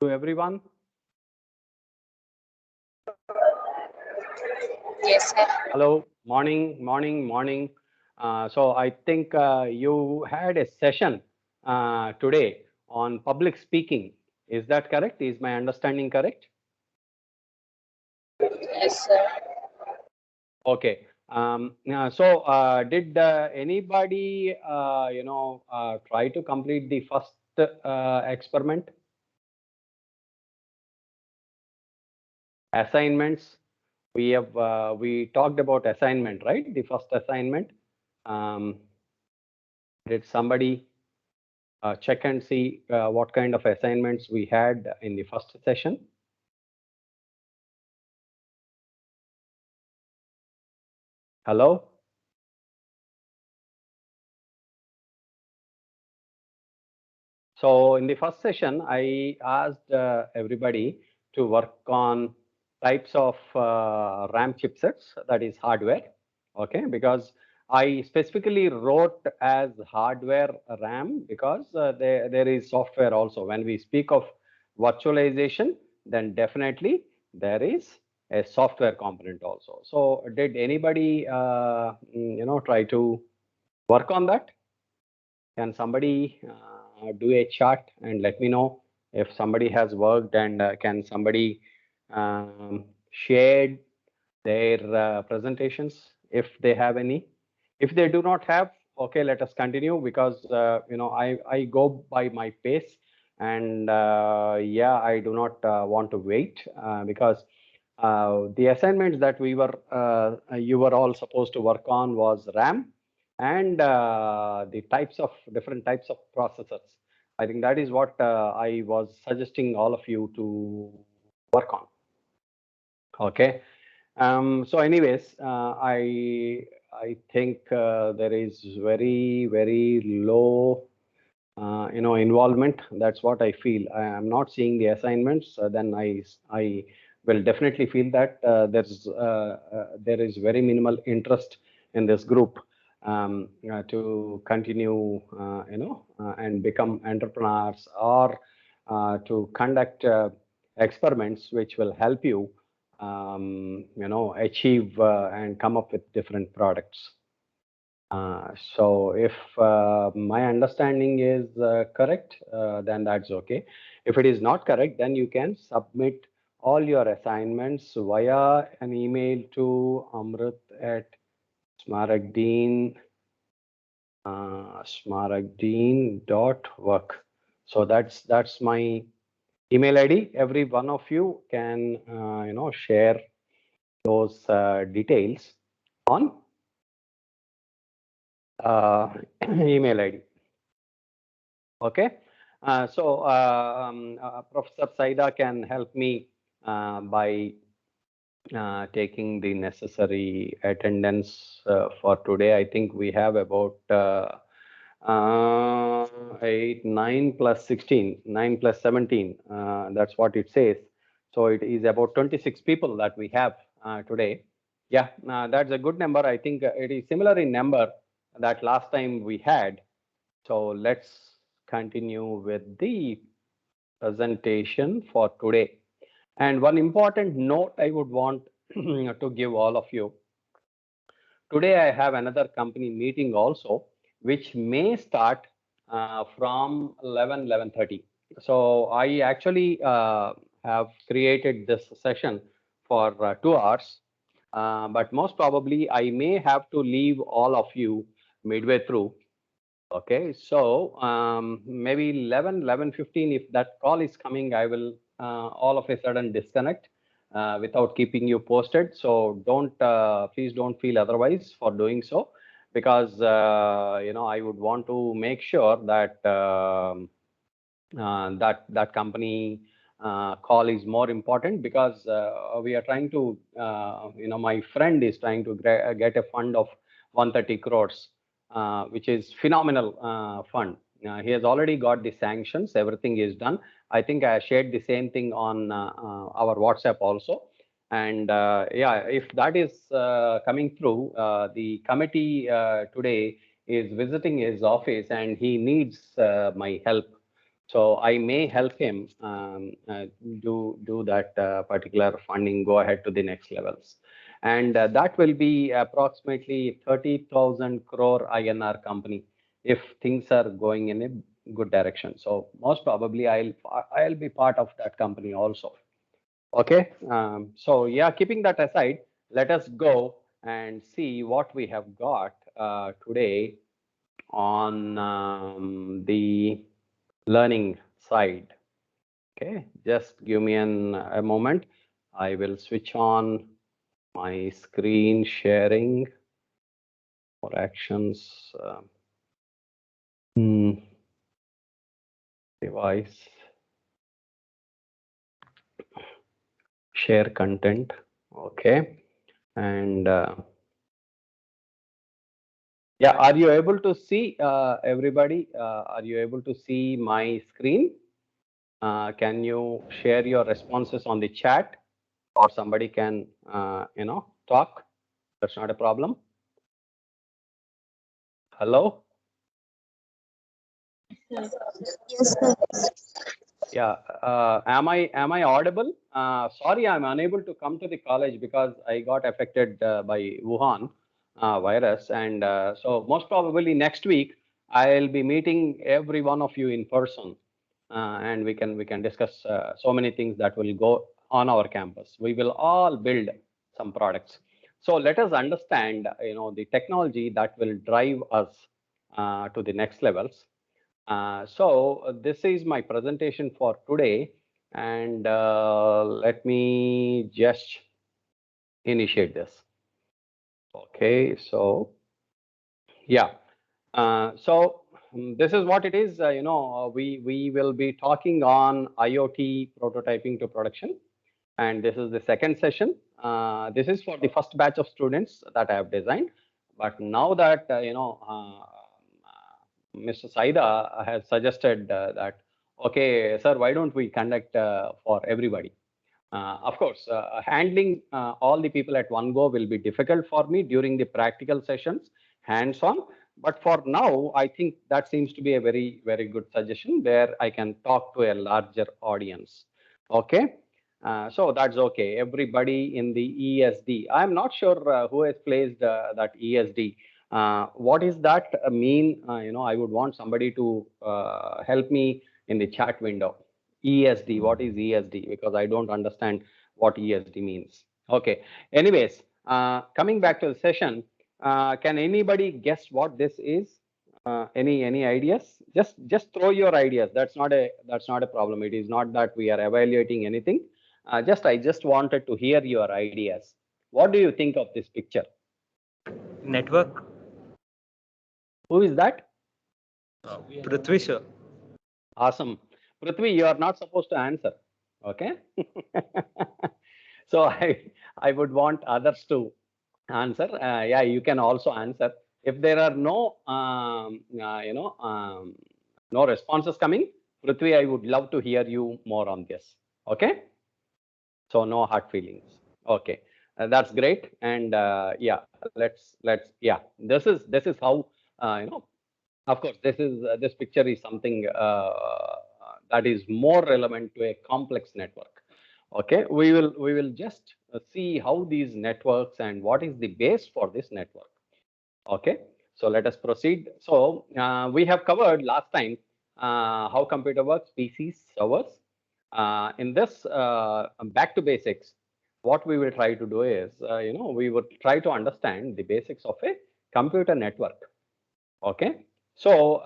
to everyone? Yes, sir. Hello, morning. So I think you had a session today on public speaking. Is that correct? Is my understanding correct? Yes, sir. Okay. Did anybody, try to complete the first experiment? Assignments. We talked about assignment, right? The first assignment. Um, did somebody check and see what kind of assignments we had in the first session? Hello? So in the first session, I asked everybody to work on types of RAM chipsets, that is hardware, okay? Because I specifically wrote as hardware RAM because there is software also. When we speak of virtualization, then definitely there is a software component also. So did anybody, try to work on that? Can somebody do a chart and let me know if somebody has worked, and can somebody share their presentations if they have any? If they do not have, okay, let us continue because I go by my pace, and yeah, I do not want to wait because the assignments that you were all supposed to work on was RAM and the different types of processors. I think that is what I was suggesting all of you to work on. Okay. So anyways, I think there is very low involvement. That's what I feel. I am not seeing the assignments. Then I will definitely feel that there is very minimal interest in this group to continue, and become entrepreneurs, or to conduct experiments which will help you, achieve and come up with different products. So if my understanding is correct, then that's okay. If it is not correct, then you can submit all your assignments via an email to Amrit at Smaragdine, smaragdine.work. So that's my email ID. Every one of you can share those details on email ID. Okay. Professor Saida can help me by taking the necessary attendance for today. I think we have about 8, 9 plus 16, 9 plus 17. That's what it says. So it is about 26 people that we have today. Yeah, that's a good number. I think it is similar in number that last time we had. So let's continue with the presentation for today. And one important note I would want to give all of you. Today I have another company meeting also, which may start from 11:30. So I actually have created this session for 2 hours, but most probably I may have to leave all of you midway through. Okay, so maybe 11:15, if that call is coming, I will all of a sudden disconnect without keeping you posted. So please don't feel otherwise for doing so, because I would want to make sure that that company call is more important, because we are trying to, my friend is trying to get a fund of 130 crores, which is phenomenal fund. He has already got the sanctions, everything is done. I think I shared the same thing on our WhatsApp also. And yeah, if that is coming through, the committee today is visiting his office and he needs my help. So I may help him do that particular funding, go ahead to the next levels. And that will be approximately 30,000 crore INR company if things are going in a good direction. So most probably I'll be part of that company also. Okay. So yeah, keeping that aside, let us go and see what we have got today on the learning side. Okay, just give me a moment. I will switch on my screen sharing for actions. Hmm, device, share content. Okay, and yeah, are you able to see everybody? Are you able to see my screen? Can you share your responses on the chat, or somebody can talk? That's not a problem. Hello. Yes, sir. Yeah, am I audible? Sorry, I'm unable to come to the college because I got affected by Wuhan virus, and so most probably next week I'll be meeting every one of you in person, and we can discuss so many things that will go on our campus. We will all build some products. So let us understand, the technology that will drive us to the next levels. So this is my presentation for today, and let me just initiate this. Okay, so yeah, this is what it is. We will be talking on IoT prototyping to production, and this is the second session. This is for the first batch of students that I have designed, but now that Mr. Saida has suggested that, okay, sir, why don't we conduct for everybody? Of course, handling all the people at one go will be difficult for me during the practical sessions, hands-on. But for now, I think that seems to be a very, very good suggestion where I can talk to a larger audience. Okay. So that's okay. Everybody in the ESD. I'm not sure who has placed that ESD. What is that mean? I would want somebody to help me in the chat window. ESD, what is ESD? Because I don't understand what ESD means. Okay. Anyways, coming back to the session, can anybody guess what this is? Any ideas? Just throw your ideas. That's not a problem. It is not that we are evaluating anything. I just wanted to hear your ideas. What do you think of this picture? Network. Who is that? Prithvi, sir. Awesome. Prithvi, you are not supposed to answer. Okay. So I would want others to answer. Yeah, you can also answer. If there are no responses coming, Prithvi, I would love to hear you more on this. Okay. So no hard feelings. Okay, that's great. And yeah, yeah. This is how Of course, this picture is something that is more relevant to a complex network. Okay, we will just see how these networks and what is the base for this network. Okay, so let us proceed. So we have covered last time how computer works, PCs, servers. In this back to basics, what we will try to do is, we would try to understand the basics of a computer network. Okay, so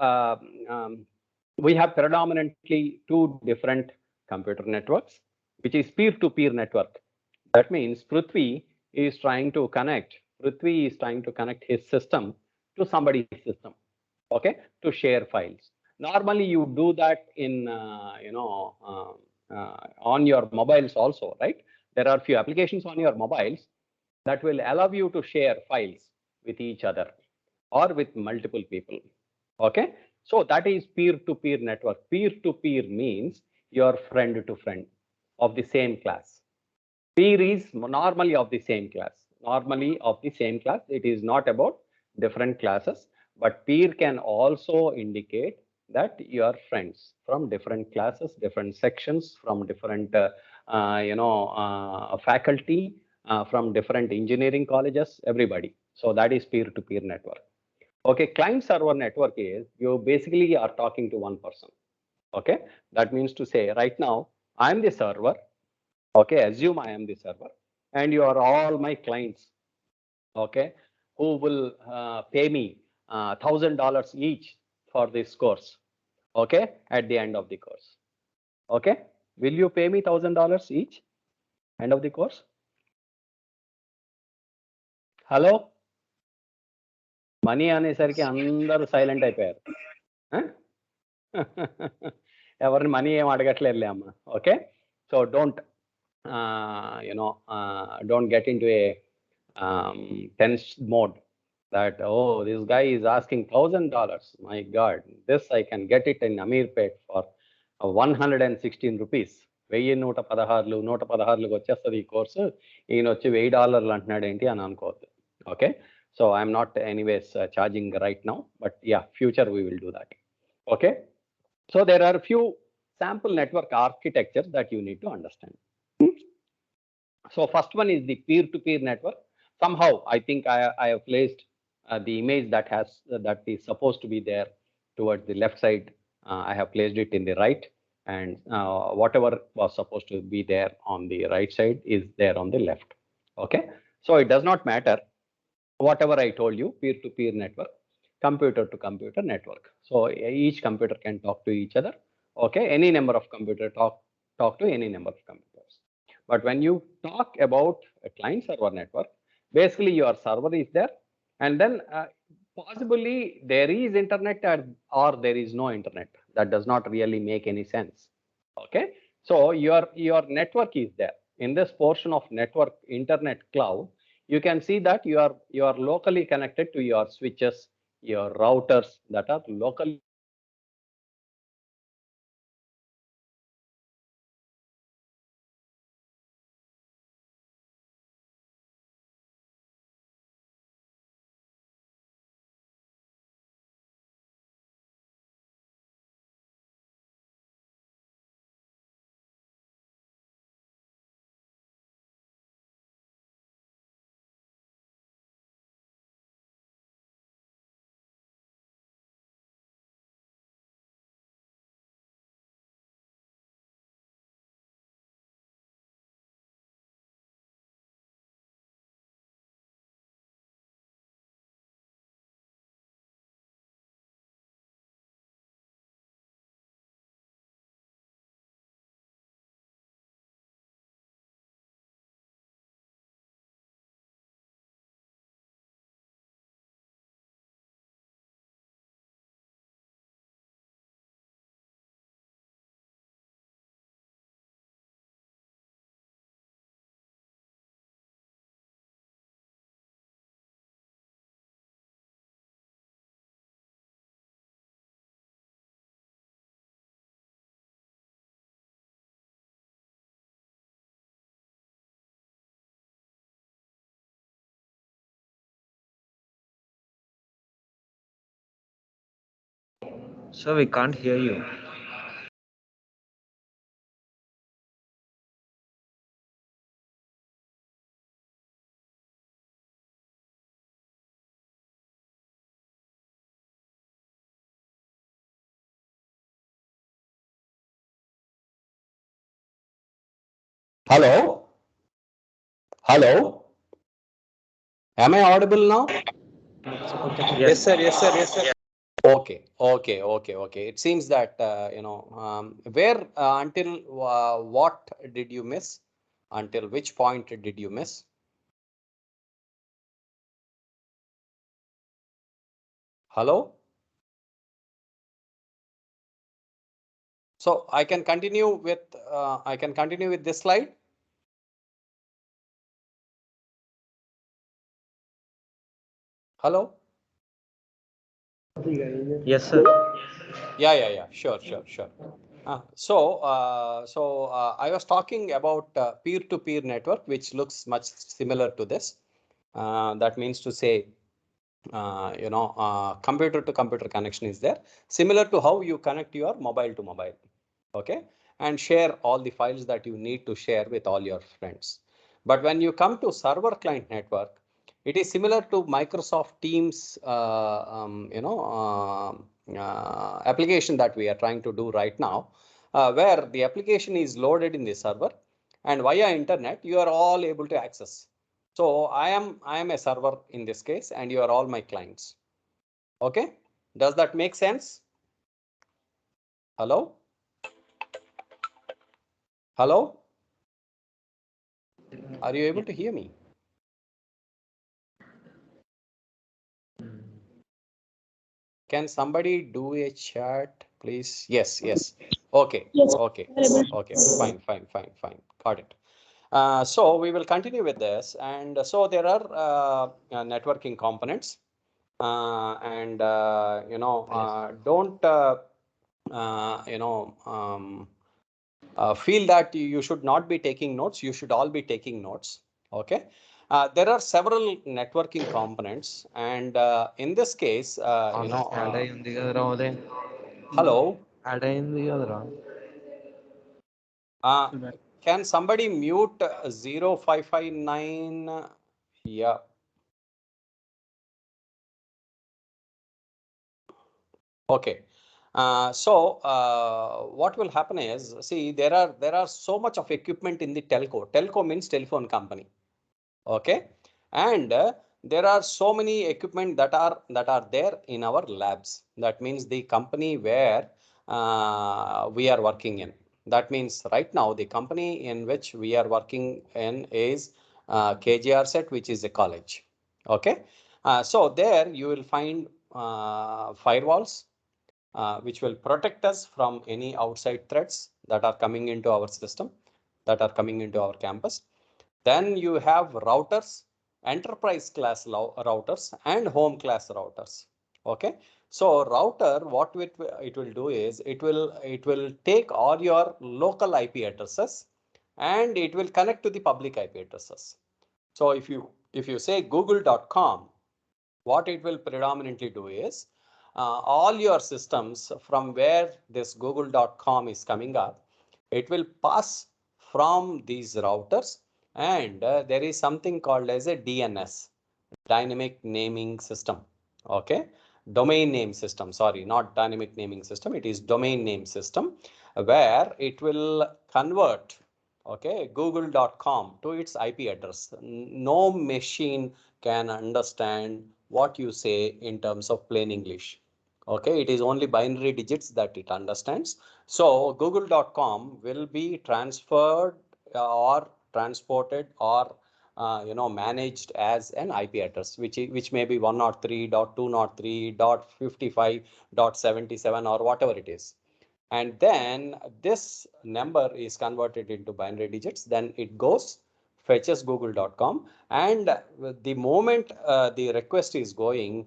we have predominantly two different computer networks, which is peer-to-peer network. That means Prithvi is trying to connect his system to somebody's system, okay, to share files. Normally, you do that in, on your mobiles also, right? There are few applications on your mobiles that will allow you to share files with each other or with multiple people. Okay, so that is peer-to-peer network. Peer-to-peer means your friend to friend of the same class. Peer is normally of the same class. Normally of the same class. It is not about different classes, but peer can also indicate that your friends from different classes, different sections, from different faculty, from different engineering colleges, everybody. So that is peer-to-peer network. Okay, client server network is you basically are talking to one person. Okay, that means to say right now I am the server. Okay, assume I am the server and you are all my clients. Okay, who will pay me $1,000 each for this course. Okay, at the end of the course. Okay, will you pay me $1,000 each end of the course? Hello, money అనేసరికి అందరూ silent అయిపోయారు. ఎవరిని money ఏం అడగట్లేదులే అమ్మ. Okay, so don't get into a tense mode that, oh, this guy is asking $1,000. My God, this I can get it in Ameerpet for 116 rupees. 1116 వచ్చేస్తుంది ఈ course, ఈయన వచ్చి $1000 అంటున్నాడు ఏంటి అని అనుకోవద్దు. Okay, so I'm not anyways charging right now, but yeah, future we will do that. Okay, so there are a few sample network architectures that you need to understand. So first one is the peer-to-peer network. Somehow I think I have placed the image that is supposed to be there towards the left side. I have placed it in the right, and whatever was supposed to be there on the right side is there on the left. Okay, so it does not matter whatever I told you, peer-to-peer network, computer-to-computer network. So each computer can talk to each other. Okay, any number of computers talk to any number of computers. But when you talk about a client server network, basically your server is there, and then possibly there is internet or there is no internet. That does not really make any sense. Okay, so your network is there. In this portion of network internet cloud, you can see that you are locally connected to your switches, your routers that are locally. So we can't hear you. Hello, hello. Am I audible now? Yes, sir. Yes, sir. Yes, sir. Okay. It seems that where until what did you miss? Until which point did you miss? Hello. So I can continue with this slide. Hello. Yes, sir. Yeah. Sure. So I was talking about peer-to-peer network, which looks much similar to this. That means to say computer to computer connection is there, similar to how you connect your mobile to mobile. Okay, and share all the files that you need to share with all your friends. But when you come to server client network, it is similar to Microsoft Teams, application that we are trying to do right now, where the application is loaded in the server, and via internet you are all able to access. So I am a server in this case, and you are all my clients. Okay, does that make sense? Hello? Hello? Are you able to hear me? Can somebody do a chat, please? Yes, yes. Okay, Yes, okay, available. okay. Fine, fine, fine, fine. Got it. So we will continue with this. And so there are networking components. And, don't, feel that you should not be taking notes. You should all be taking notes. Okay. There are several networking components. And in this case, Add అయింది కదరా Uday hello. Add అయింది కదరా Can somebody mute 0559? Yeah. Okay. What will happen is, see, there are so much of equipment in the telco. Telco means telephone company. Okay, and there are so many equipment that are there in our labs. That means the company where we are working in. That means right now the company in which we are working in is KGR set, which is a college. Okay, so there you will find firewalls which will protect us from any outside threats that are coming into our system, that are coming into our campus. Then you have routers, enterprise class routers and home class routers. Okay, so router, what it will do is it will take all your local IP addresses and it will connect to the public IP addresses. So if you say google.com, what it will predominantly do is all your systems from where this google.com is coming up, it will pass from these routers, and there is something called as a DNS, dynamic naming system. Okay, domain name system, sorry, not dynamic naming system, it is domain name system, where it will convert, okay, google.com to its IP address. No machine can understand what you say in terms of plain English. Okay, it is only binary digits that it understands. So google.com will be transferred or transported or managed as an IP address, which may be 103.203.55.77 or whatever it is. And then this number is converted into binary digits. Then it goes, fetches google.com, and the moment the request is going,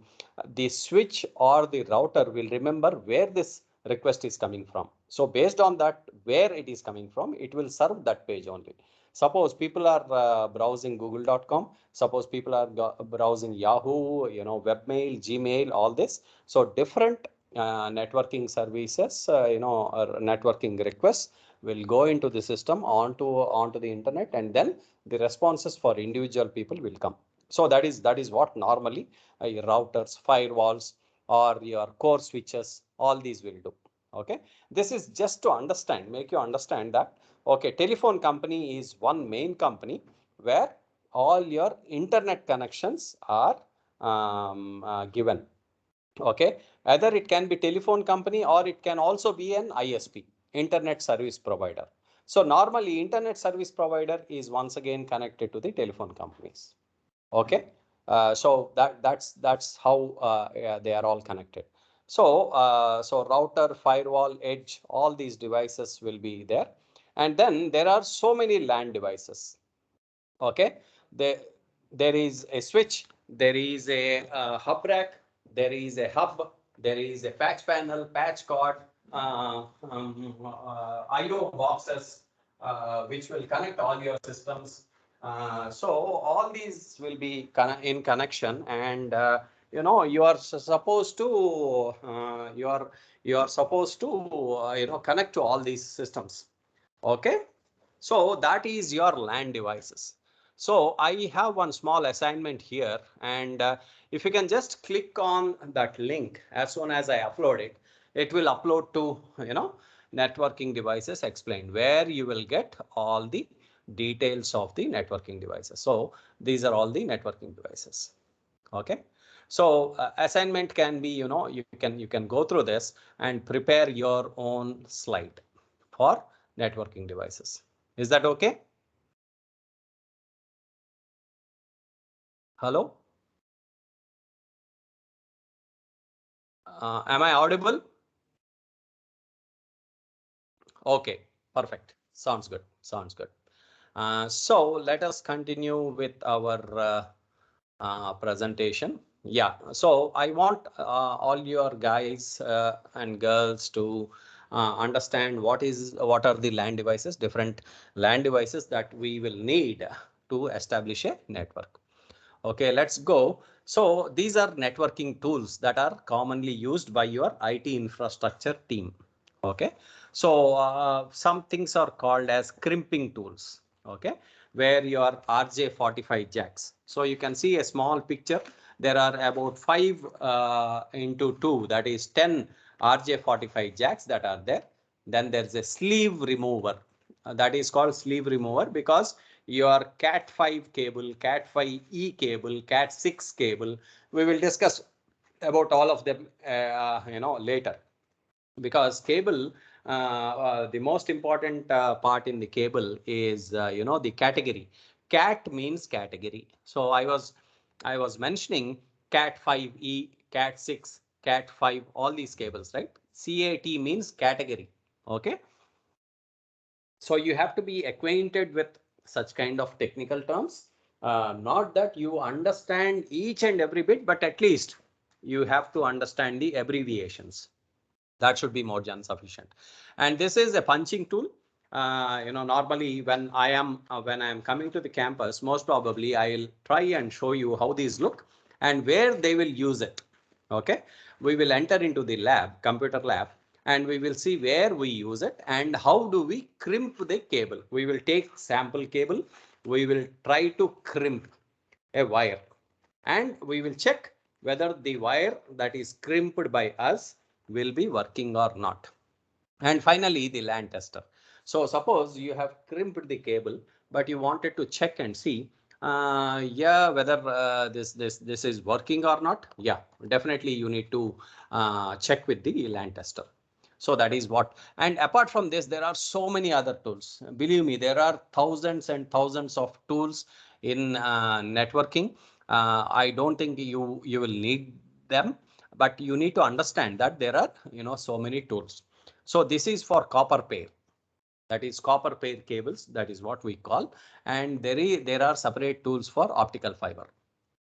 the switch or the router will remember where this request is coming from. So based on that, where it is coming from, it will serve that page only. Suppose people are browsing google.com, suppose people are browsing Yahoo, webmail, Gmail, all this. So different networking services, or networking requests will go into the system onto the internet, and then the responses for individual people will come. So that is what normally your routers, firewalls, or your core switches, all these will do. Okay, this is just to understand, make you understand that, okay, telephone company is one main company where all your internet connections are given. Okay, either it can be telephone company or it can also be an ISP, internet service provider. So normally internet service provider is once again connected to the telephone companies. Okay, so that's how they are all connected. So so router, firewall, edge, all these devices will be there. And then there are so many LAN devices. Okay, there is a switch, there is a hub rack, there is a hub, there is a patch panel, patch cord, IO boxes, which will connect all your systems. So all these will be in connection, and you are supposed to you are supposed to connect to all these systems. Okay, so that is your LAN devices. So I have one small assignment here, and if you can just click on that link as soon as I upload it, it will upload to networking devices explained, where you will get all the details of the networking devices. So these are all the networking devices. Okay, so assignment can be, you can go through this and prepare your own slide for networking devices. Is that okay? Hello? Am I audible? Okay, perfect. Sounds good. Sounds good. So let us continue with our presentation. Yeah, so I want all your guys and girls to understand what are the LAN devices, different LAN devices that we will need to establish a network. Okay, let's go. So these are networking tools that are commonly used by your IT infrastructure team. Okay, so some things are called as crimping tools. Okay, where your RJ45 jacks. So you can see a small picture. There are about 5 into 2, that is 10 RJ45 jacks that are there. Then there's a sleeve remover. That is called sleeve remover because your Cat5 cable, Cat5e cable, Cat6 cable, we will discuss about all of them later, because cable, the most important part in the cable is the category. Cat means category. So I was mentioning Cat5e, Cat6, Cat5, all these cables, right? CAT means category. Okay, so you have to be acquainted with such kind of technical terms. Not that you understand each and every bit, but at least you have to understand the abbreviations. That should be more than sufficient. And this is a punching tool. Normally when I am coming to the campus, most probably I'll try and show you how these look and where they will use it. Okay, we will enter into the lab, computer lab, and we will see where we use it and how do we crimp the cable. We will take sample cable, we will try to crimp a wire, and we will check whether the wire that is crimped by us will be working or not. And finally, the LAN tester. So suppose you have crimped the cable, but you wanted to check and see, yeah, whether this is working or not. Yeah, definitely you need to check with the LAN tester. So that is what. And apart from this, there are so many other tools. Believe me, there are thousands and thousands of tools in networking. I don't think you will need them, but you need to understand that there are so many tools. So this is for copper pair. That is copper pair cables. That is what we call. And there are separate tools for optical fiber.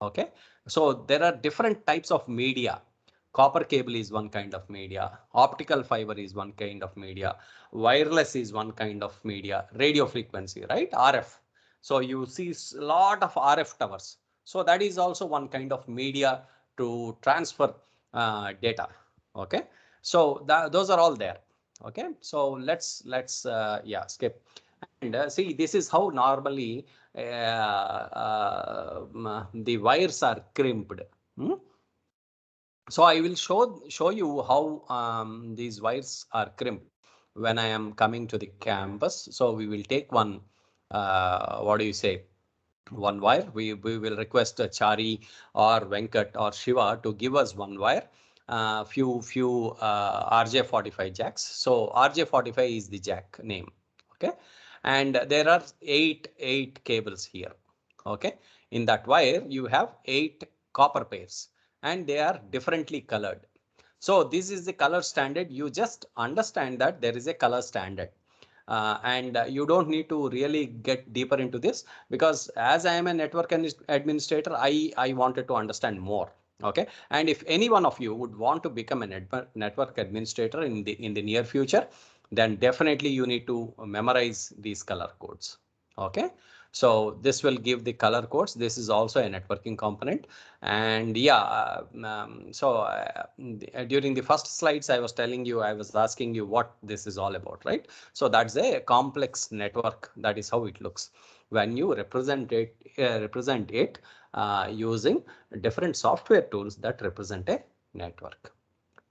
Okay. So there are different types of media. Copper cable is one kind of media. Optical fiber is one kind of media. Wireless is one kind of media. Radio frequency, right? RF. So you see a lot of RF towers. So that is also one kind of media to transfer data. Okay. So those are all there. Okay, so let's yeah, skip. And see, this is how normally the wires are crimped. Hmm? So I will show you how these wires are crimped when I am coming to the campus. So we will take one, what do you say, one wire. We will request Chari or Venkat or Shiva to give us one wire, few RJ45 jacks. So RJ45 is the jack name. Okay, and there are eight cables here. Okay, in that wire you have 8 copper pairs and they are differently colored. So this is the color standard. You just understand that there is a color standard. And you don't need to really get deeper into this, because as I am a network administrator, I wanted to understand more. Okay, and if any one of you would want to become a network administrator in the near future, then definitely you need to memorize these color codes. Okay, So this will give the color codes. This is also a networking component. And yeah, during the first slides, I was telling you, I was asking you what this is all about, right? So that's a complex network. That is how it looks when you represent it using different software tools that represent a network.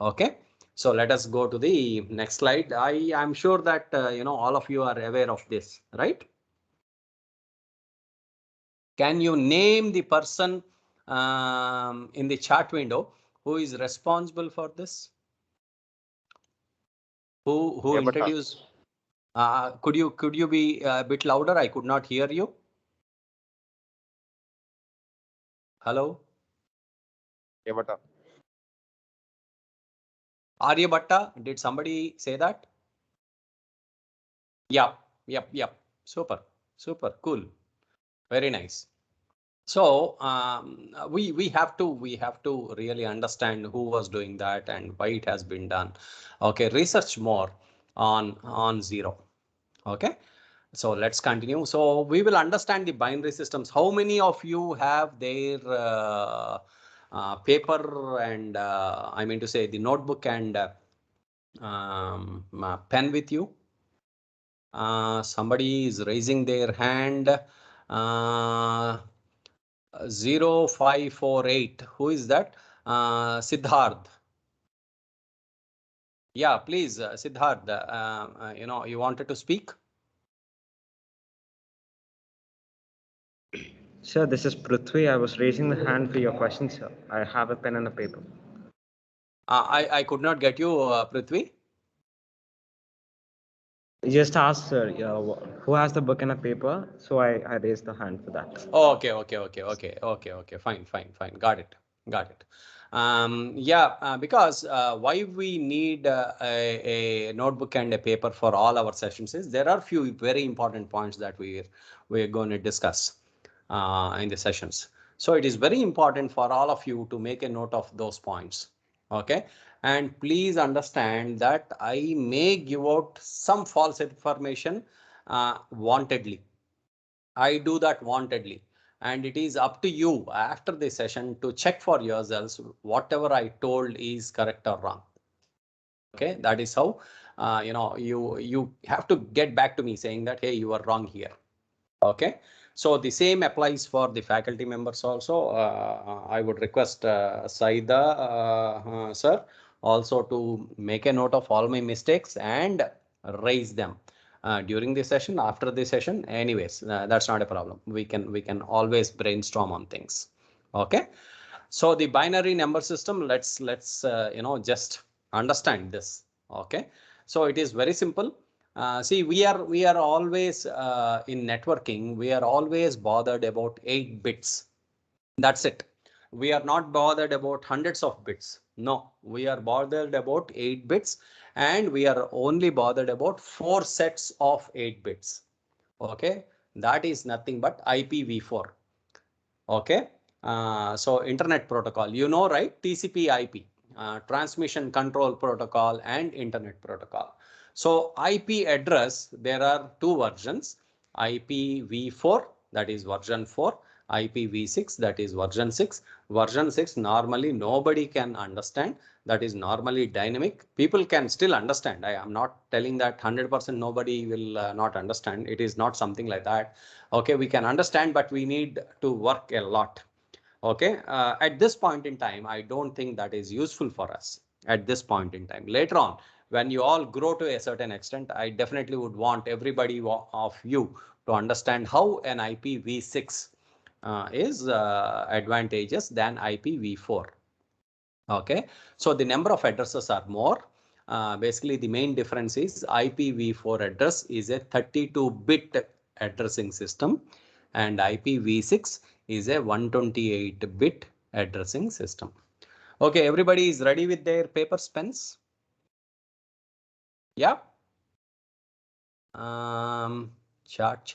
Okay, so let us go to the next slide. I am sure that all of you are aware of this, right? Can you name the person in the chat window who is responsible for this? Who introduced? Could you be a bit louder? I could not hear you. Hello. Yavata. Aryabhatta, did somebody say that? Yep. Super, cool. Very nice. So we have to really understand who was doing that and why it has been done. Okay, research more on zero. Okay, so let's continue. So we will understand the binary systems. How many of you have their paper and I mean to say the notebook and pen with you? Somebody is raising their hand. 0548. Who is that? Siddharth. Yeah, please, Siddharth. You wanted to speak? Sir, this is Prithvi. I was raising the hand for your question, sir. I have a pen and a paper. I could not get you, Prithvi. Just ask, sir, who has the book and a paper? So I raised the hand for that. Okay. Fine. Got it. Yeah, because why we need a notebook and a paper for all our sessions is there are few very important points that we're going to discuss in the sessions. So it is very important for all of you to make a note of those points. Okay, and please understand that I may give out some false information wantedly. I do that wantedly, and it is up to you after the session to check for yourselves whatever I told is correct or wrong. Okay, that is how you have to get back to me saying that, hey, you are wrong here. Okay, so the same applies for the faculty members also. I would request Saida sir also to make a note of all my mistakes and raise them during the session, after the session. Anyways, that's not a problem. We can always brainstorm on things. Okay, so the binary number system, let's just understand this. Okay, so it is very simple. See, we are always in networking, we are always bothered about 8 bits. That's it. We are not bothered about hundreds of bits. No, we are bothered about 8 bits, and we are only bothered about 4 sets of 8 bits. Okay, that is nothing but IPv4. Okay, so internet protocol, right? TCP IP, transmission control protocol and internet protocol. So IP address, there are two versions: IPv4, that is version 4, IPv6, that is version 6. Version 6 normally nobody can understand. That is normally dynamic. People can still understand. I am not telling that 100% nobody will not understand. It is not something like that. Okay, we can understand, but we need to work a lot. Okay, at this point in time, I don't think that is useful for us at this point in time. Later on, when you all grow to a certain extent, I definitely would want everybody of you to understand how an IPv6 is advantageous than IPv4. Okay, so the number of addresses are more. Basically, the main difference is IPv4 address is a 32-bit addressing system, and IPv6 is a 128-bit addressing system. Okay, everybody is ready with their papers, pens? Yeah. Chart.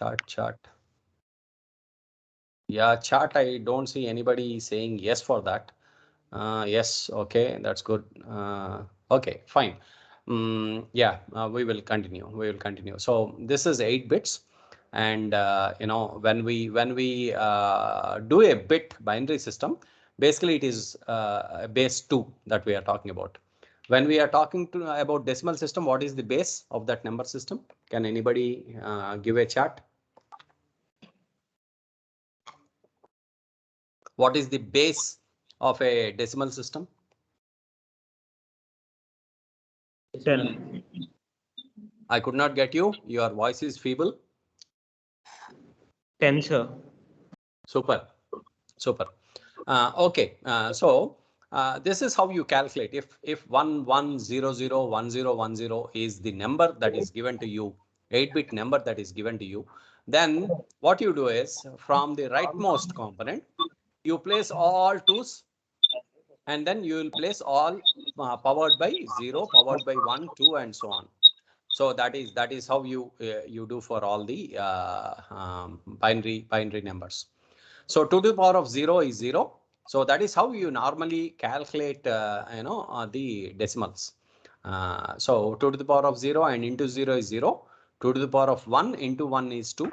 Yeah, chart. I don't see anybody saying yes for that. Yes, okay, that's good. Okay, fine. Yeah, we will continue. So this is 8 bits. And when we do a bit binary system, basically it is base 2 that we are talking about. When we are talking about decimal system, what is the base of that number system? Can anybody give a chart? What is the base of a decimal system? 10. I could not get you. Your voice is feeble. 10, sir. Super, super. Okay, so this is how you calculate. If 11001010 is the number that is given to you, 8-bit number that is given to you, then what you do is from the rightmost component, you place all twos, and then you will place all powered by 0, powered by 1, 2, and so on. So that is how you do for all the binary numbers. So 2 to the power of 0 is 0. So that is how you normally calculate the decimals. So 2 to the power of 0 and into 0 is 0. 2 to the power of 1 into 1 is 2.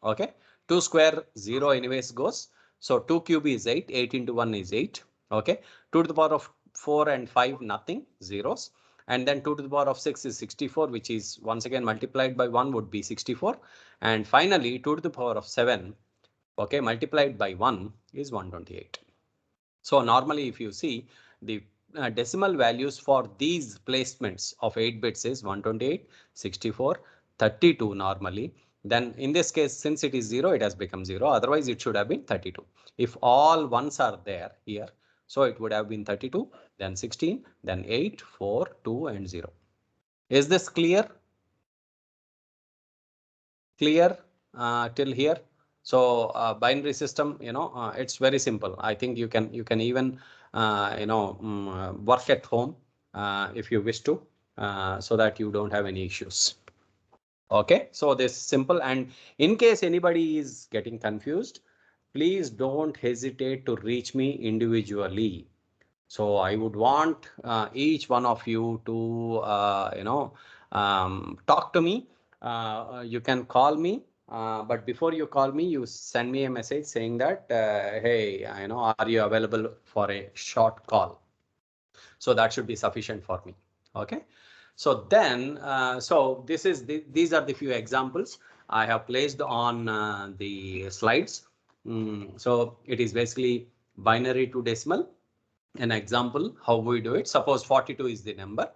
Okay. 2 square 0 anyways goes. So 2 cube is 8. 8 into 1 is 8. Okay. 2 to the power of 4 and 5 nothing, zeros. And then 2 to the power of 6 is 64, which is once again multiplied by 1 would be 64. And finally 2 to the power of 7, okay, multiplied by 1 is 128. So normally if you see the decimal values for these placements of 8 bits is 128, 64, 32 normally. Then in this case, since it is 0, it has become 0. Otherwise, it should have been 32. If all ones are there here, so it would have been 32, then 16, then 8, 4, 2, and 0. Is this clear? Clear till here? So binary system, it's very simple. I think you can even work at home if you wish to, so that you don't have any issues. Okay, so this is simple. And in case anybody is getting confused, please don't hesitate to reach me individually. So I would want each one of you to talk to me. You can call me, but before you call me, you send me a message saying that hey, are you available for a short call? So that should be sufficient for me. Okay. So then, so these are the few examples I have placed on the slides. So it is basically binary to decimal. An example how we do it. Suppose 42 is the number.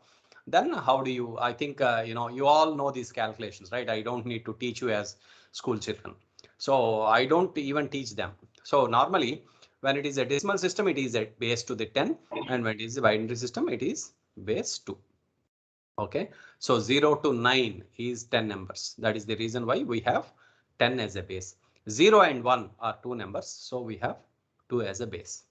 Then how do you? I think you all know these calculations, right? I don't need to teach you as school children. So I don't even teach them. So normally when it is a decimal system, it is at base to the 10, and when it is a binary system, it is base 2. Okay, so 0 to 9 is 10 numbers. That is the reason why we have 10 as a base. 0 and 1 are 2 numbers, so we have 2 as a base.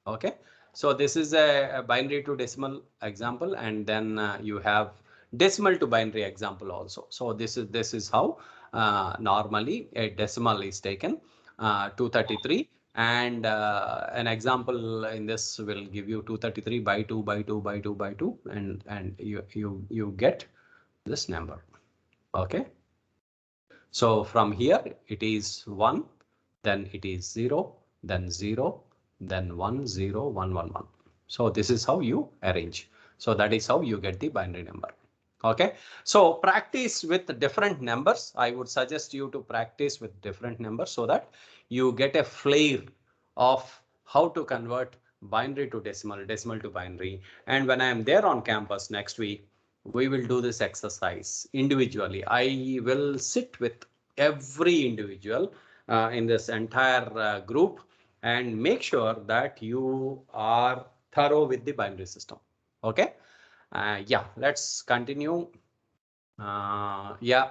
Okay, so this is a binary to decimal example, and then you have decimal to binary example also. So this is how normally a decimal is taken, 233. And an example in this will give you 233 by 2 by 2 by 2 by 2, and you get this number. Okay, so from here it is 1, then it is 0, then 0, then 1, 0, 1, 1, 1. So this is how you arrange. So that is how you get the binary number. Okay, so practice with different numbers. I would suggest you to practice with different numbers so that you get a flair of how to convert binary to decimal, decimal to binary. And when I am there on campus next week, we will do this exercise individually. I will sit with every individual in this entire group and make sure that you are thorough with the binary system. Okay. Yeah, let's continue. Yeah.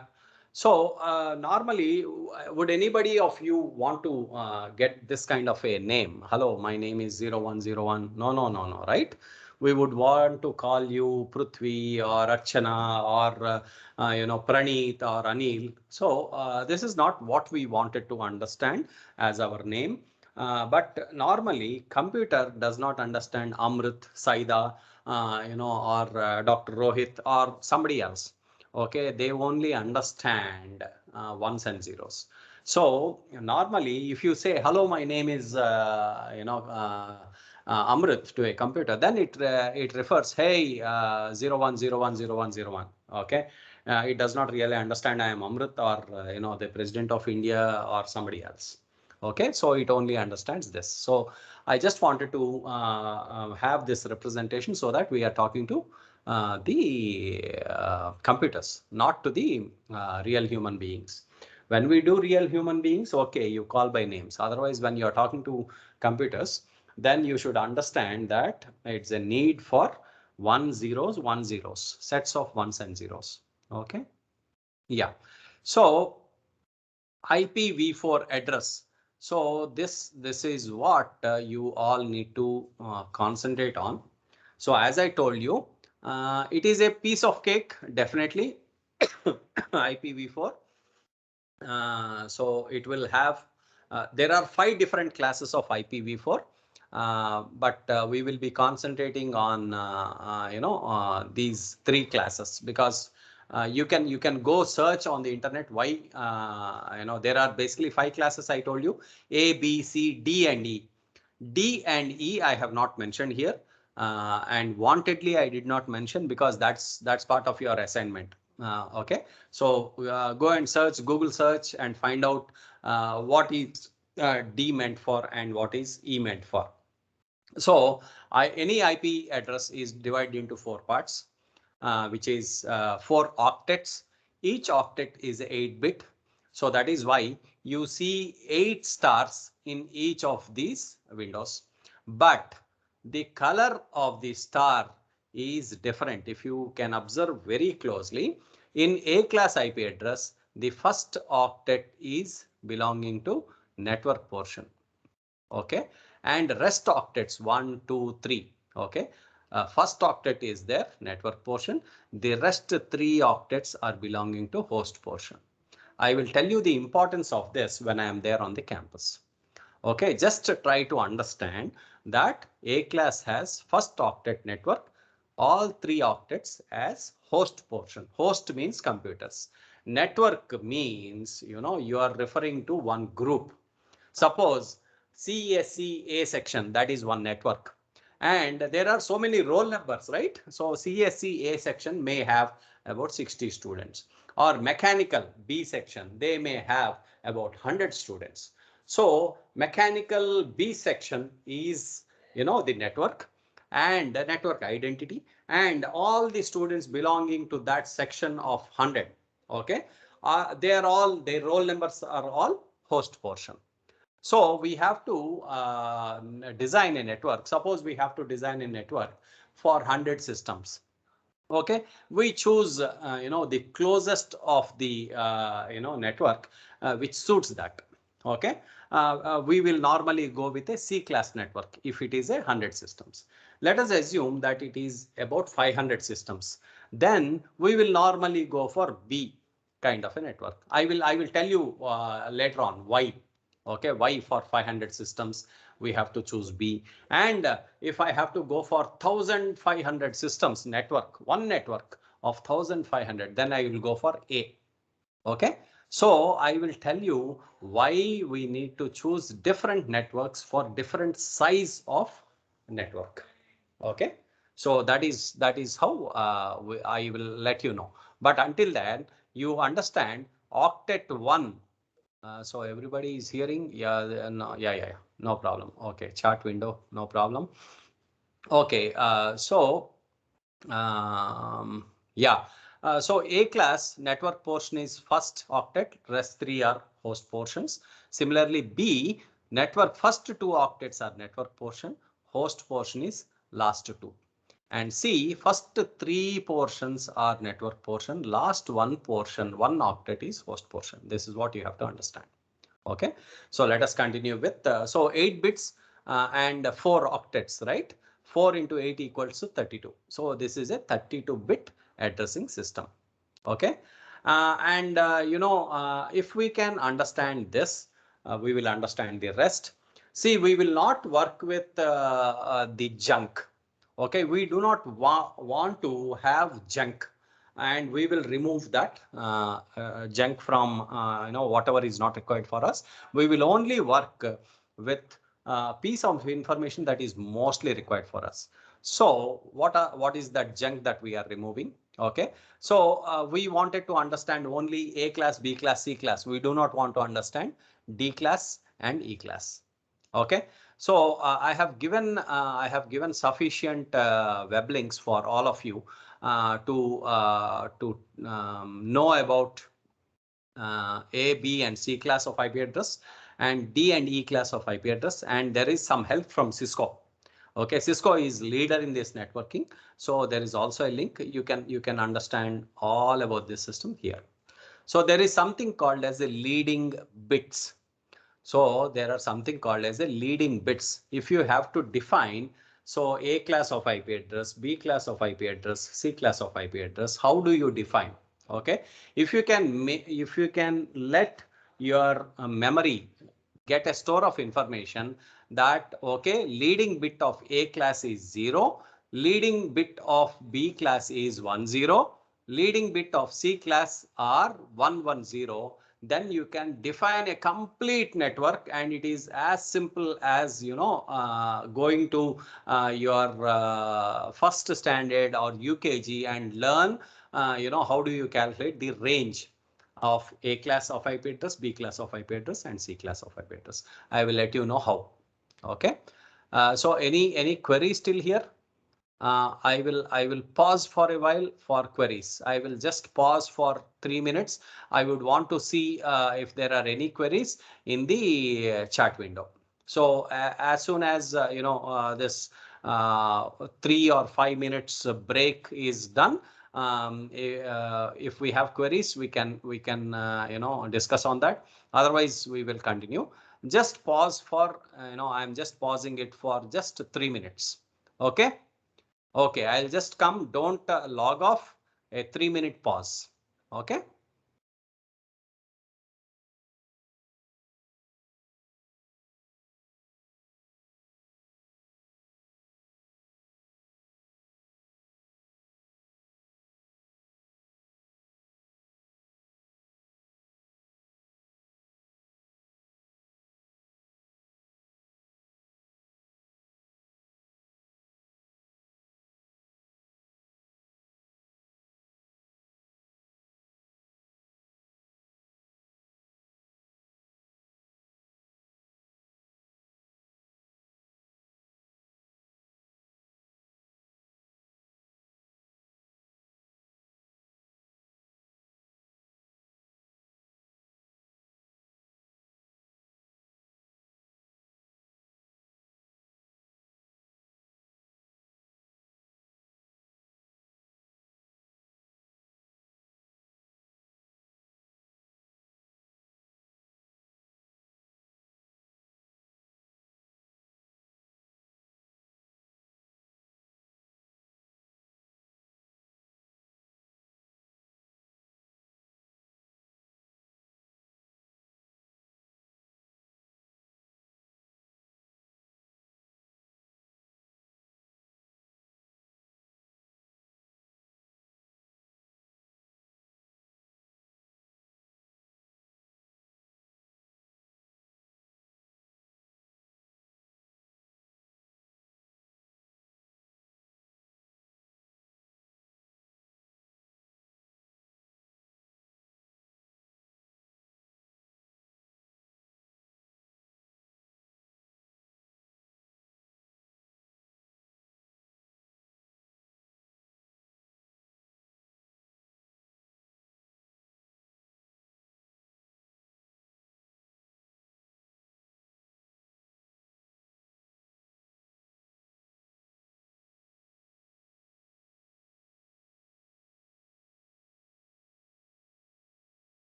So normally, would anybody of you want to get this kind of a name? Hello, my name is 0101. No, no, no, no, right? We would want to call you Prithvi or Archana or Praneeth or Anil. So this is not what we wanted to understand as our name. But normally, computer does not understand Amrit, Saida, or Dr. Rohit or somebody else. Okay, they only understand ones and zeros. So normally, if you say, hello, my name is, Amrit to a computer, then it refers, hey, 01010101. Okay. It does not really understand I am Amrit or, the president of India or somebody else. Okay. So it only understands this. So I just wanted to have this representation so that we are talking to the computers, not to the real human beings. When we do real human beings, okay, you call by names. Otherwise, when you're talking to computers, then you should understand that it's a need for one zeros, sets of ones and zeros. Okay. Yeah. So IPv4 address. So this is what you all need to concentrate on. So as I told you, it is a piece of cake, definitely. IPv4. So it will have, there are 5 different classes of IPv4, but we will be concentrating on, these 3 classes because you can go search on the internet why, there are basically 5 classes I told you, A, B, C, D and E. D and E I have not mentioned here, and wantedly I did not mention because that's part of your assignment. Okay, so go and search, Google search, and find out what is D meant for and what is E meant for. So any IP address is divided into 4 parts, which is 4 octets. Each octet is 8-bit. So that is why you see 8 stars in each of these windows. But the color of the star is different. If you can observe very closely, in A class IP address, the first octet is belonging to network portion. Okay, and rest octets 1, 2, 3. Okay, first octet is their network portion. The rest 3 octets are belonging to host portion. I will tell you the importance of this when I am there on the campus. Okay, just try to understand that A class has first octet network, all 3 octets as host portion. Host means computers. Network means, you are referring to one group. Suppose CSC A section, that is one network. And there are so many roll numbers, right? So CSC A section may have about 60 students, or mechanical B section, they may have about 100 students. So mechanical B section is, the network and the network identity, and all the students belonging to that section of 100. Okay, their roll numbers are all host portion. So we have to design a network. Suppose we have to design a network for 100 systems. Okay, we choose, the closest of the, network which suits that. Okay, we will normally go with a C class network if it is 100 systems. Let us assume that it is about 500 systems. Then we will normally go for B kind of a network. I will tell you later on why. Okay, why for 500 systems we have to choose B. And if I have to go for 1500 systems network, one network of 1500, then I will go for A. Okay, so I will tell you why we need to choose different networks for different size of network. Okay, so that is how I will let you know. But until then, you understand octet 1. So everybody is hearing? Yeah, no, yeah, no problem. Okay, chat window, no problem. Okay, yeah. So A class network portion is first octet, rest 3 are host portions. Similarly, B network first 2 octets are network portion, host portion is last 2. And C first 3 portions are network portion, last 1 portion, 1 octet is host portion. This is what you have to understand. Okay, so let us continue with, so 8 bits and 4 octets, right? 4 into 8 equals to 32. So this is a 32-bit addressing system. Okay, and if we can understand this, we will understand the rest. See, we will not work with the junk. Okay, we do not want to have junk. and we will remove that junk from whatever is not required for us. We will only work with piece of information that is mostly required for us. So what is that junk that we are removing? Okay, so we wanted to understand only A class, B class, C class. We do not want to understand D class and E class. Okay, so I have given sufficient web links for all of you to know about A, B, and C class of IP address and D and E class of IP address. And there is some help from Cisco. Okay, Cisco is leader in this networking. So there is also a link. You can understand all about this system here. So there is something called as a leading bits. So there are something called as a leading bits. If you have to define, so A class of IP address, B class of IP address, C class of IP address, how do you define? Okay, if you can let your memory get a store of information that, okay, leading bit of A class is 0, leading bit of B class is 10, leading bit of C class are 110, then you can define a complete network, and it is as simple as going to your first standard or UKG and learn how do you calculate the range of A class of IP address, B class of IP address, and C class of IP address. I will let you know how. Okay. So any queries still here? I will pause for a while for queries. I will just pause for 3 minutes. I would want to see if there are any queries in the chat window. So as soon as this 3 or 5 minutes break is done, if we have queries, we can discuss on that. Otherwise, we will continue. Just pause for I'm just pausing it for just 3 minutes. Okay. Okay, I'll just come. Don't log off. A 3-minute pause. Okay.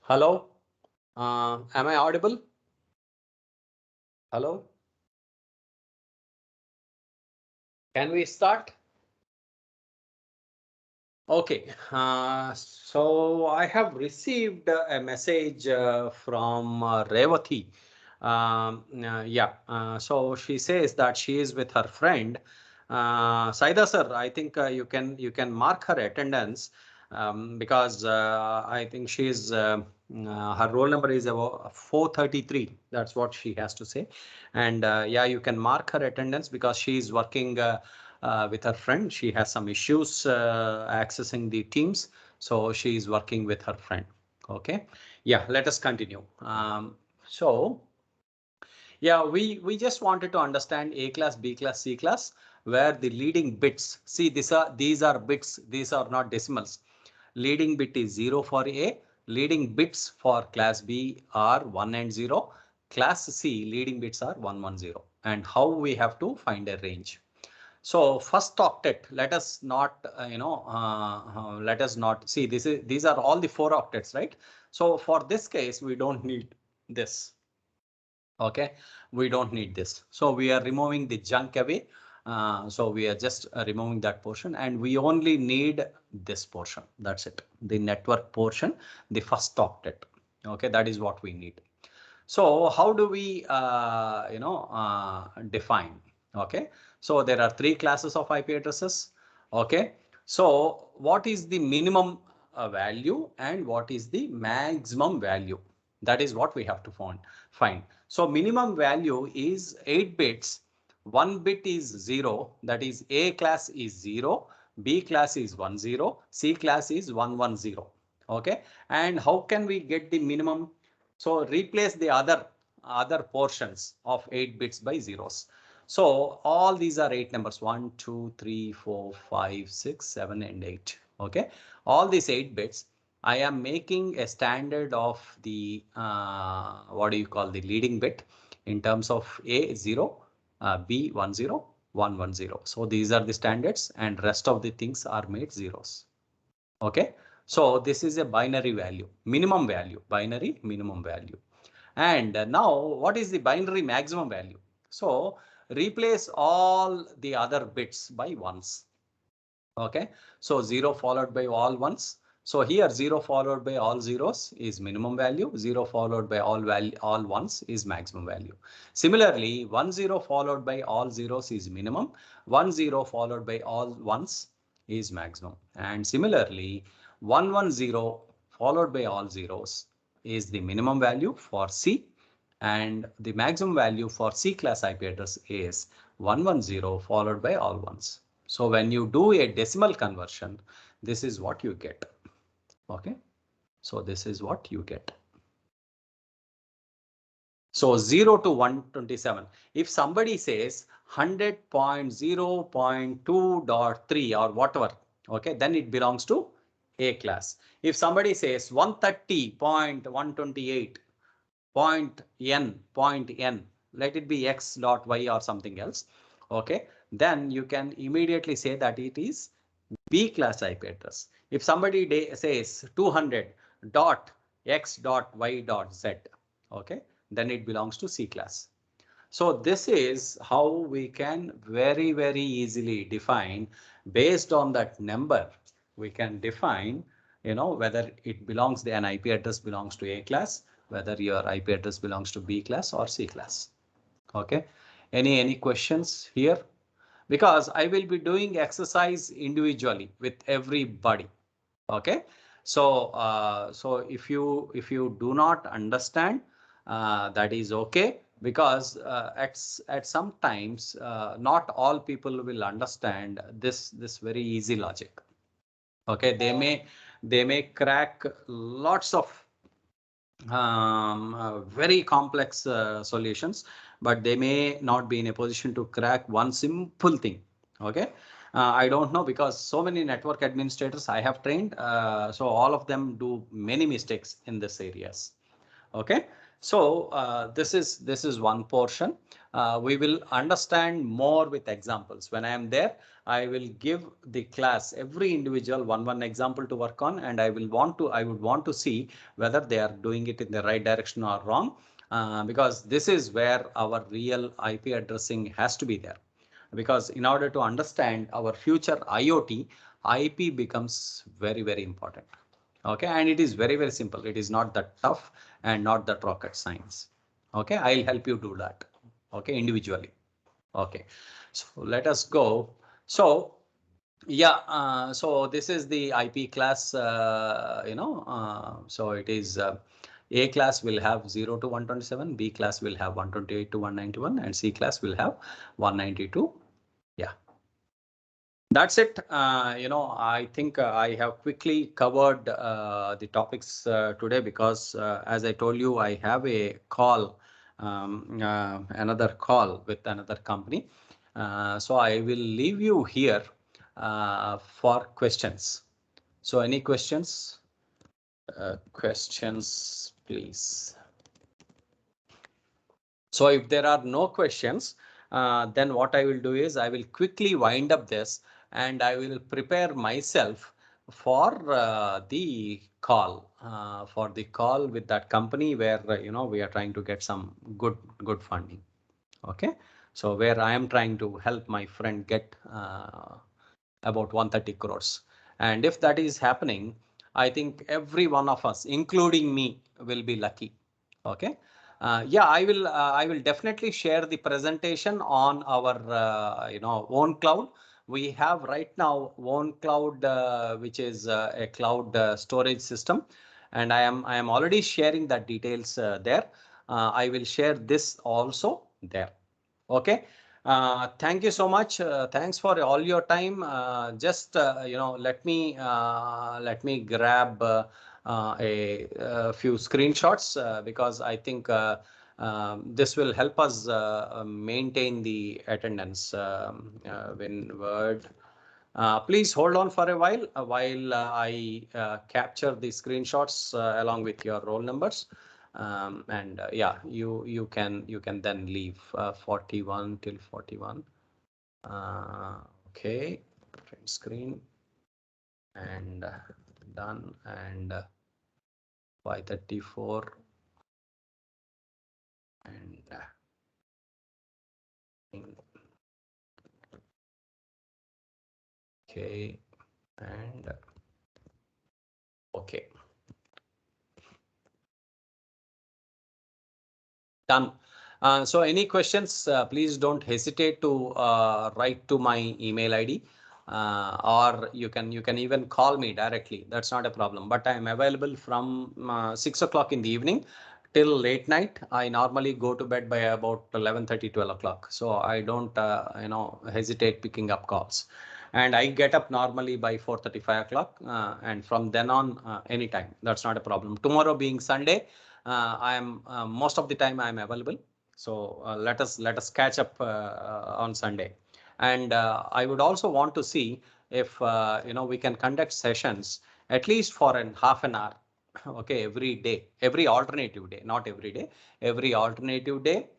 Hello. Am I audible? Hello. Can we start? Okay. So I have received a message from Revati. So she says that she is with her friend. Saida sir, I think you can mark her attendance, because I think she is her roll number is about 433. That's what she has to say. And yeah, you can mark her attendance because she is working with her friend. She has some issues accessing the Teams, so she is working with her friend. Okay. Yeah, let us continue. So yeah, we just wanted to understand A class, B class, C class, where the leading bits. See, these are bits. These are not decimals. Leading bit is 0 for A. Leading bits for class B are 1 and 0. Class C leading bits are 1, 1, 0. And how we have to find a range. So first octet, let us not, let us not see these are all the 4 octets, right? So for this case, we don't need this. Okay, we don't need this. So we are removing the junk away. So we are just removing that portion and we only need this portion. That's it. The network portion, the first octet. Okay, that is what we need. So how do we, define? Okay, so there are 3 classes of IP addresses. Okay, so what is the minimum value and what is the maximum value? That is what we have to find. So minimum value is 8 bits. 1 bit is 0. That is A class is 0. B class is 10. C class is 110. Okay, and how can we get the minimum? So replace the other portions of 8 bits by zeros. So all these are 8 numbers: 1, 2, 3, 4, 5, 6, 7, and 8. Okay, all these 8 bits. I am making a standard of the what do you call the leading bit in terms of A 0, B 10, 110. So these are the standards, and rest of the things are made zeros. Okay, so this is a binary value, minimum value, binary minimum value. And now what is the binary maximum value? So replace all the other bits by ones. Okay, so 0 followed by all ones. So here 0 followed by all zeros is minimum value. 0 followed by all ones is maximum value. Similarly, 10 followed by all zeros is minimum. 10 followed by all ones is maximum. And similarly, 110 followed by all zeros is the minimum value for C, and the maximum value for C class IP address is 110 followed by all ones. So when you do a decimal conversion, this is what you get. Okay, so this is what you get. So 0 to 127. If somebody says 100.0.2.3 or whatever, okay, then it belongs to A class. If somebody says 130.128 point n, let it be x dot y or something else. Okay, then you can immediately say that it is B class IP address. If somebody says 200 dot x dot y dot z, okay, then it belongs to C class. So this is how we can very, very easily define based on that number. We can define, whether it belongs, an IP address belongs to A class, whether your IP address belongs to B class or C class. Okay. Any questions here? Because I will be doing exercise individually with everybody. Okay. So so if you do not understand, that is okay, because at some times not all people will understand this very easy logic. Okay, they may crack lots of very complex solutions, but they may not be in a position to crack one simple thing. Okay, I don't know, because so many network administrators I have trained, so all of them do many mistakes in this areas. Okay, so this is one portion. We will understand more with examples. When I am there, I will give the class every individual one example to work on, and I would want to see whether they are doing it in the right direction or wrong, because this is where our real IP addressing has to be there. Because in order to understand our future IoT, IP becomes very, very important. Okay, and it is very, very simple. It is not that tough and not that rocket science. Okay, I'll help you do that. Okay, individually. Okay, so let us go. So yeah, so this is the IP class, so it is A class will have 0 to 127, B class will have 128 to 191, and C class will have 192. Yeah. That's it. I think I have quickly covered the topics today because, as I told you, I have a call, another call with another company. So I will leave you here for questions. So any questions? Questions, please. So if there are no questions, then what I will do is I will quickly wind up this and I will prepare myself for the call with that company where we are trying to get some good funding. Okay, so where I am trying to help my friend get about 130 crores, and if that is happening, I think every one of us, including me, will be lucky. Okay. Yeah, I will definitely share the presentation on our own cloud. We have right now own cloud, which is a cloud storage system, and I am already sharing that details there. I will share this also there. Okay. Thank you so much. Thanks for all your time. Just let me grab a few screenshots because I think this will help us maintain the attendance. When Word. Please hold on for a while I capture the screenshots along with your roll numbers. And yeah, you can then leave 41 till 41. Okay, print screen and done, and 534 and okay, and okay, done. So any questions, please don't hesitate to write to my email ID, or you can even call me directly. That's not a problem. But I am available from 6 o'clock in the evening till late night. I normally go to bed by about 11:30, 12 o'clock. So I don't hesitate picking up calls. And I get up normally by 4:30, 5 o'clock, and from then on, anytime. That's not a problem. Tomorrow being Sunday, I am most of the time I am available. So let us catch up on Sunday. And I would also want to see if we can conduct sessions at least for an half an hour. Okay, every day, every alternative day, not every day, every alternative day,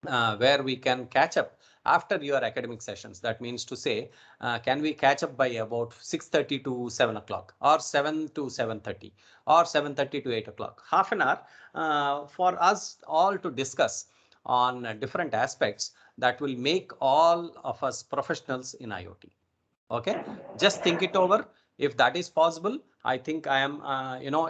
where we can catch up after your academic sessions. That means to say, can we catch up by about 6:30 to 7 o'clock, or 7 to 7:30, or 7:30 to 8 o'clock? Half an hour for us all to discuss on different aspects that will make all of us professionals in IoT. Okay, just think it over. If that is possible, I think I am,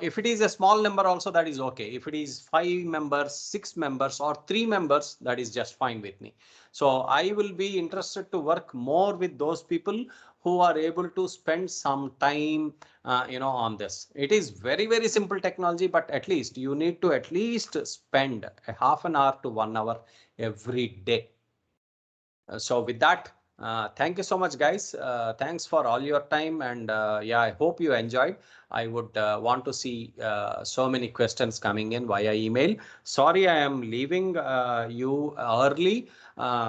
if it is a small number also, that is okay. If it is 5 members, 6 members, or 3 members, that is just fine with me. So I will be interested to work more with those people who are able to spend some time, on this. It is very, very simple technology, but at least you need to at least spend a half an hour to 1 hour every day. So with that, thank you so much, guys. Thanks for all your time, and yeah, I hope you enjoyed. I would want to see so many questions coming in via email. Sorry, I am leaving you early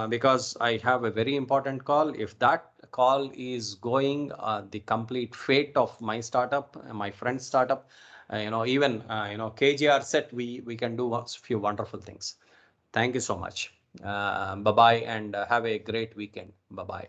because I have a very important call. If that call is going, the complete fate of my startup, my friend's startup, even KGR set, we can do a few wonderful things. Thank you so much. Bye bye, and have a great weekend. Bye bye.